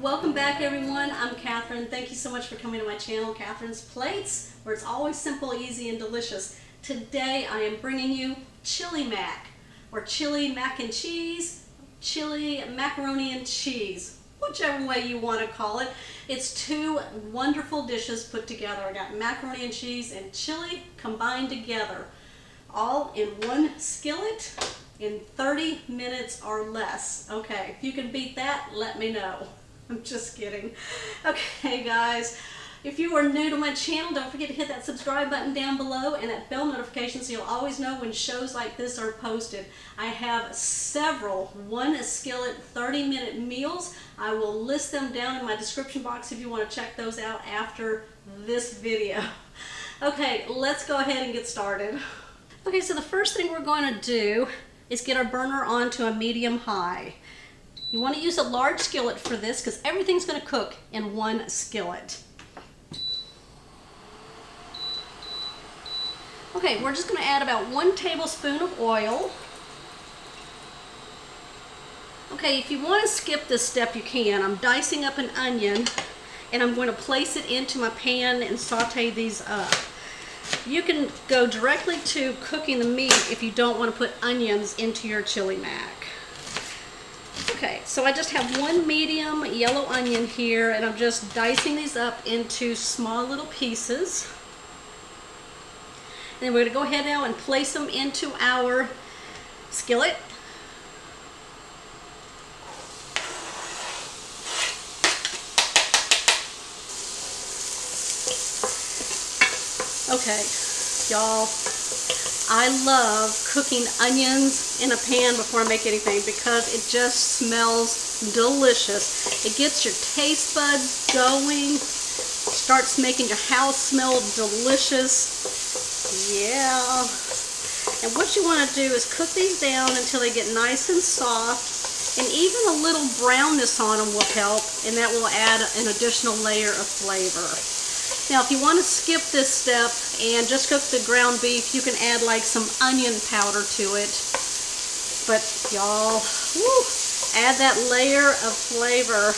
Welcome back, everyone. I'm Catherine. Thank you so much for coming to my channel, Catherine's Plates, where it's always simple, easy, and delicious. Today I am bringing you chili mac, or chili mac and cheese, chili macaroni and cheese, whichever way you want to call it. It's two wonderful dishes put together. I got macaroni and cheese and chili combined together, all in one skillet in 30 minutes or less. Okay, if you can beat that, let me know. I'm just kidding. Okay, guys, if you are new to my channel, don't forget to hit that subscribe button down below and that bell notification so you'll always know when shows like this are posted. I have several one skillet 30-minute meals. I will list them down in my description box if you want to check those out after this video. Okay, let's go ahead and get started. Okay, so the first thing we're going to do is get our burner on to a medium-high. You want to use a large skillet for this because everything's going to cook in one skillet. Okay, we're just going to add about 1 tablespoon of oil. Okay, if you want to skip this step, you can. I'm dicing up an onion and I'm going to place it into my pan and saute these up. You can go directly to cooking the meat if you don't want to put onions into your chili mac. Okay, so I just have 1 medium yellow onion here and I'm just dicing these up into small little pieces. And then we're going to go ahead now and place them into our skillet. Okay, y'all, I love cooking onions in a pan before I make anything because it just smells delicious. It gets your taste buds going, starts making your house smell delicious. Yeah. And what you want to do is cook these down until they get nice and soft, and even a little brownness on them will help, and that will add an additional layer of flavor. Now, if you want to skip this step and just cook the ground beef, you can add like some onion powder to it. But y'all, add that layer of flavor.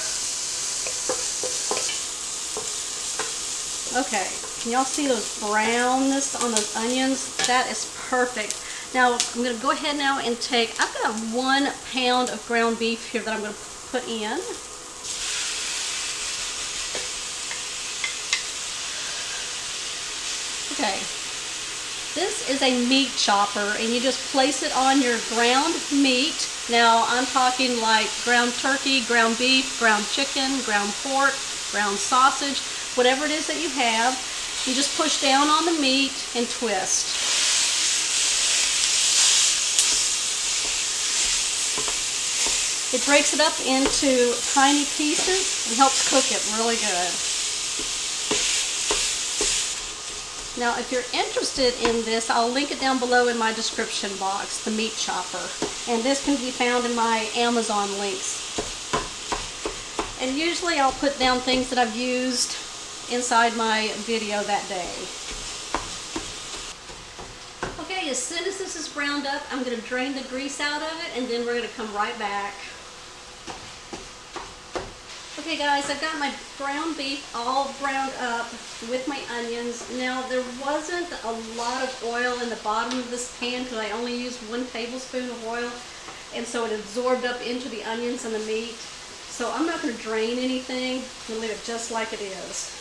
Okay, can y'all see those brownness on those onions? That is perfect. Now, I'm going to go ahead now and I've got 1 pound of ground beef here that I'm going to put in. Okay, this is a meat chopper and you just place it on your ground meat. Now I'm talking like ground turkey, ground beef, ground chicken, ground pork, ground sausage, whatever it is that you have. You just push down on the meat and twist. It breaks it up into tiny pieces and helps cook it really good. Now, if you're interested in this, I'll link it down below in my description box, the meat chopper. And this can be found in my Amazon links. And usually I'll put down things that I've used inside my video that day. Okay, as soon as this is browned up, I'm going to drain the grease out of it, and then we're going to come right back. Okay guys, I've got my ground beef all browned up with my onions. Now there wasn't a lot of oil in the bottom of this pan because I only used 1 tablespoon of oil, and so it absorbed up into the onions and the meat. So I'm not going to drain anything. I'm going to leave it just like it is.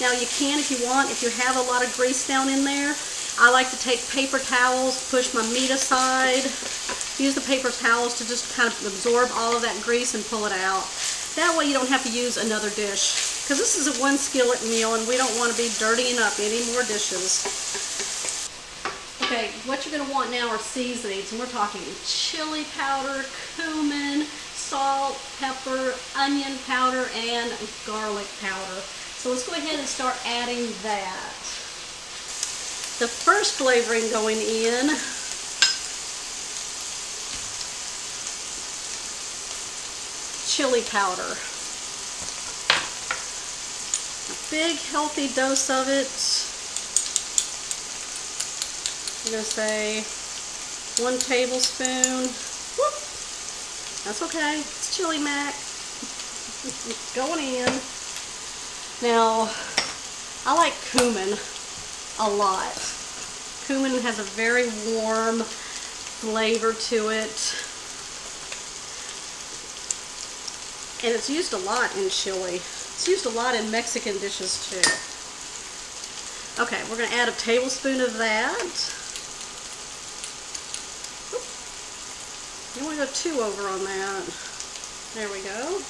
Now you can, if you want, if you have a lot of grease down in there, I like to take paper towels, push my meat aside, use the paper towels to just kind of absorb all of that grease and pull it out. That way you don't have to use another dish, because this is a 1 skillet meal and we don't want to be dirtying up any more dishes. Okay, what you're going to want now are seasonings, and we're talking chili powder, cumin, salt, pepper, onion powder, and garlic powder. So let's go ahead and start adding that. The first flavoring going in chili powder. A big healthy dose of it. I'm going to say 1 tablespoon. Whoop. That's okay. It's chili mac. It's going in. Now, I like cumin a lot. Cumin has a very warm flavor to it. And it's used a lot in chili. It's used a lot in Mexican dishes too. Okay, we're going to add a tablespoon of that. You want to go 2 over on that. There we go.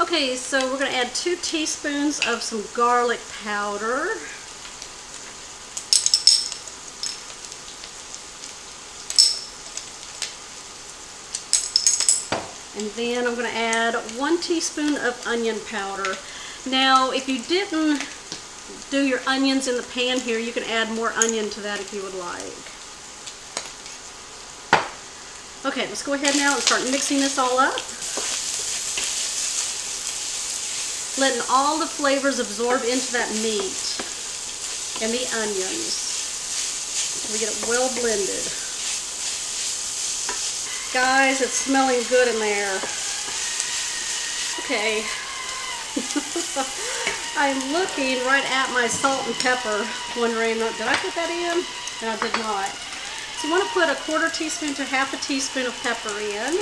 Okay, so we're going to add 2 teaspoons of some garlic powder. And then I'm going to add 1 teaspoon of onion powder. Now, if you didn't do your onions in the pan here, you can add more onion to that if you would like. Okay, let's go ahead now and start mixing this all up. Letting all the flavors absorb into that meat and the onions. So we get it well blended. Guys, it's smelling good in there. Okay. I'm looking right at my salt and pepper, wondering, did I put that in? And I did not. So you want to put a 1/4 teaspoon to 1/2 teaspoon of pepper in.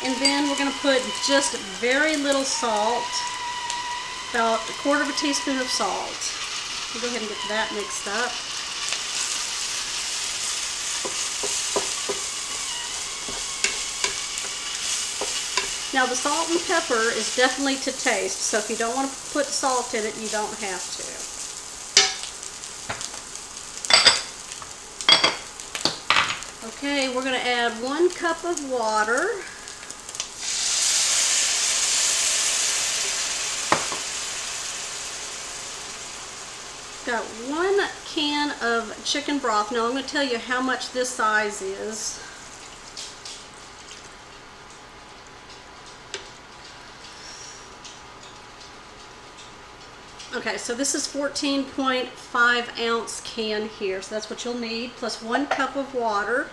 And then we're going to put just very little salt, about 1/4 teaspoon of salt. We'll go ahead and get that mixed up. Now the salt and pepper is definitely to taste, so if you don't want to put salt in it, you don't have to. Okay, we're going to add 1 cup of water. Got 1 can of chicken broth. Now I'm going to tell you how much this size is. Okay, so this is 14.5 ounce can here, so that's what you'll need, plus 1 cup of water.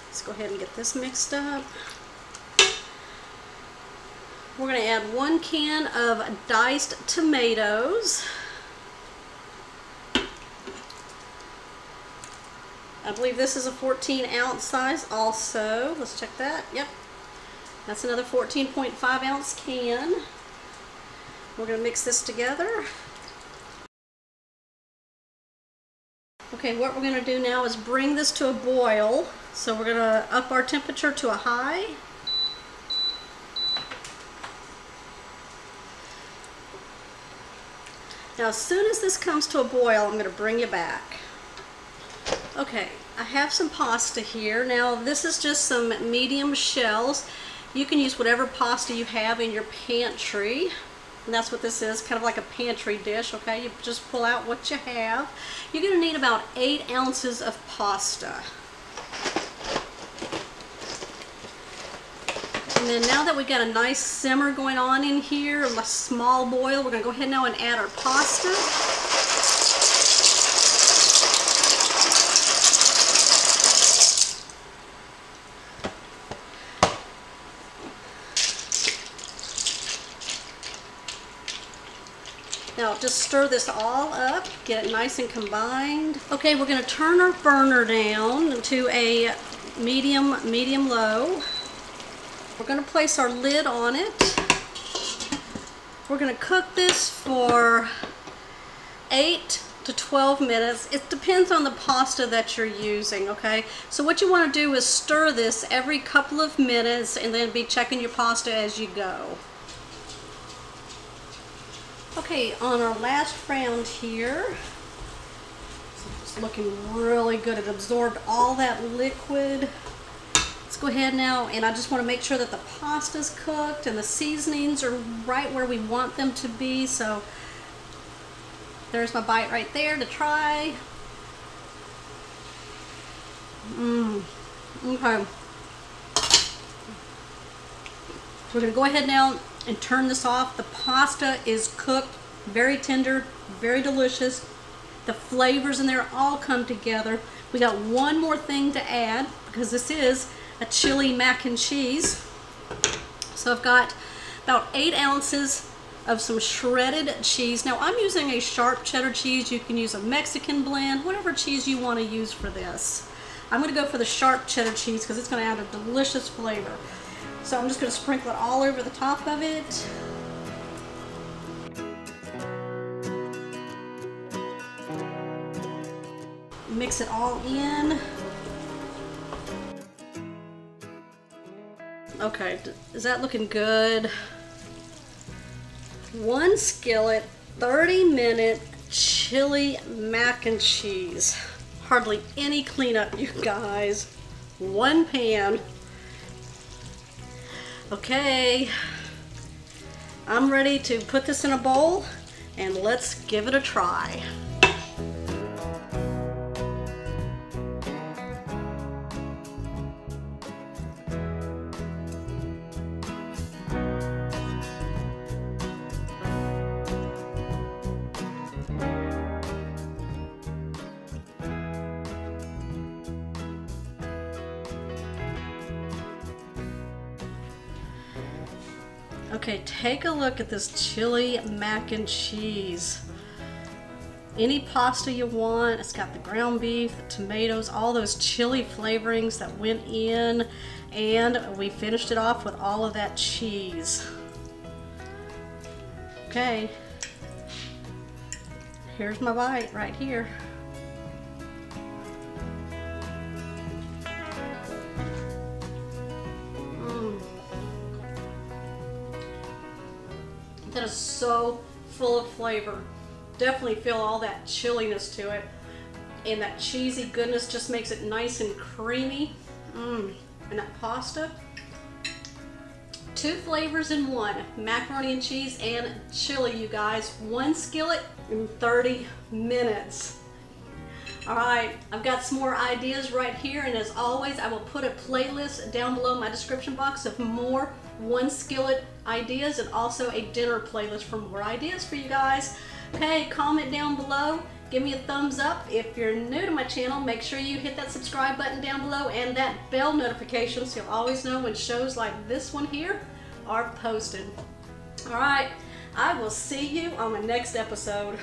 Let's go ahead and get this mixed up. We're going to add 1 can of diced tomatoes. I believe this is a 14 ounce size also. Let's check that. Yep, that's another 14.5 ounce can. We're going to mix this together. Okay, what we're going to do now is bring this to a boil. So we're going to up our temperature to a high. Now as soon as this comes to a boil, I'm going to bring you back. Okay, I have some pasta here. Now this is just some medium shells. You can use whatever pasta you have in your pantry. And that's what this is, kind of like a pantry dish, okay? You just pull out what you have. You're going to need about 8 ounces of pasta. And then now that we've got a nice simmer going on in here, a small boil, we're going to go ahead now and add our pasta. Now just stir this all up, get it nice and combined. Okay, we're going to turn our burner down to a medium low. We're going to place our lid on it. We're going to cook this for 8 to 12 minutes. It depends on the pasta that you're using, okay? So what you want to do is stir this every couple of minutes and then be checking your pasta as you go. Okay, on our last round here, it's looking really good. It absorbed all that liquid. Let's go ahead now, and I just want to make sure that the pasta's cooked and the seasonings are right where we want them to be. So there's my bite right there to try. Okay. We're going to go ahead now and turn this off. The pasta is cooked, very tender, very delicious. The flavors in there all come together. We got one more thing to add because this is a chili mac and cheese. So I've got about 8 ounces of some shredded cheese. Now I'm using a sharp cheddar cheese. You can use a Mexican blend, whatever cheese you want to use for this. I'm going to go for the sharp cheddar cheese because it's going to add a delicious flavor. So I'm just going to sprinkle it all over the top of it. Mix it all in. Okay, is that looking good? 1 skillet, 30-minute chili mac and cheese. Hardly any cleanup, you guys. 1 pan. Okay, I'm ready to put this in a bowl and let's give it a try. Okay, take a look at this chili mac and cheese. Any pasta you want. It's got the ground beef, the tomatoes, all those chili flavorings that went in, and we finished it off with all of that cheese. Okay, here's my bite right here. That is so full of flavor. Definitely feel all that chilliness to it. And that cheesy goodness just makes it nice and creamy. And that pasta. 2 flavors in one. Macaroni and cheese and chili, you guys. 1 skillet in 30 minutes. Alright, I've got some more ideas right here, and as always I will put a playlist down below in my description box of more 1 skillet ideas, and also a dinner playlist for more ideas for you guys. Okay, comment down below, give me a thumbs up. If you're new to my channel, make sure you hit that subscribe button down below and that bell notification so you'll always know when shows like this one here are posted. Alright, I will see you on the next episode.